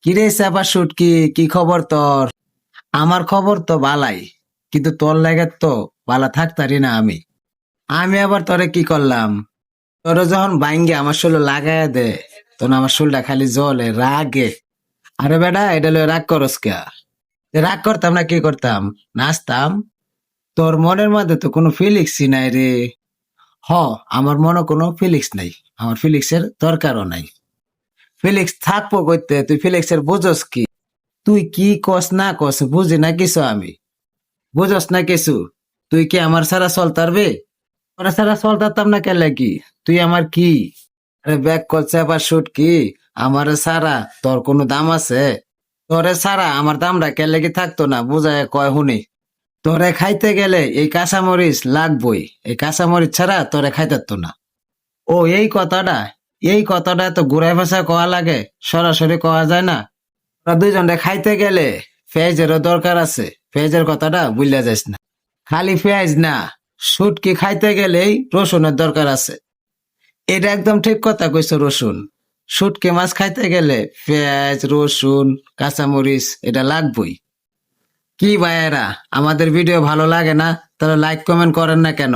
কিরে চাপা শুটকি, কি খবর তোর? আমার খবর তো বালাই, কিন্তু তোর লাগে তো বালা থাকতারি না আমি। আমি আবার তোরে কি করলাম? তোরে যখন বাইঙ্গে আমার শুলে লাগাই দে, তখন আমার শুলটা খালি জ্বলে রাগে। আরে বেটা, এটা লয়ে রাগ করস কে? রাগ করতাম না কি করতাম? নাচতাম। তোর মনের মধ্যে তো কোনো ফিলিংসই নাই রে। হ, আমার মনে কোনো ফিলিংস নাই। আমার ফিলিংস এর দরকারও নাই। ফিলিংস থাকবো কইতে, তুই ফিলিংস এর বুঝস কি? তুই কি কস না কস বুঝি না কিছু আমি। বুঝস না কিছু। তুই কি আমার সারা চলতারবে? ওরা সারা চলতাম না কেন কি? তুই আমার কি? আরে ব্যাক করছে আবার শুট কি? আমার সারা তোর কোনো দাম আছে? তোরে সারা আমার দামটা কেন কি থাকতো না, বুঝায় কয় হুনি। তোরে খাইতে গেলে এই কাঁচামরিচ লাগবই। এই কাঁচামরিচ ছাড়া তোরে খাইতে না। ও এই কথাটা তো ঘুরাই ভাষা কওয়া লাগে, সরাসরি কওয়া যায় না। ওরা দুইজনে খাইতে গেলে পেঁয়াজেরও দরকার আছে। পেঁয়াজের কথাটা বুঝলা যাস না। খালি পেঁয়াজ না, শুটকি খাইতে গেলেই রসুনের দরকার আছে। এটা একদম ঠিক কথা কইছো, রসুন। শুটকি মাছ খাইতে গেলে পেঁয়াজ, রসুন, কাঁচামরিচ এটা লাগবই। কি ভাইয়েরা, আমাদের ভিডিও ভালো লাগে না? তাহলে লাইক কমেন্ট করেন না কেন?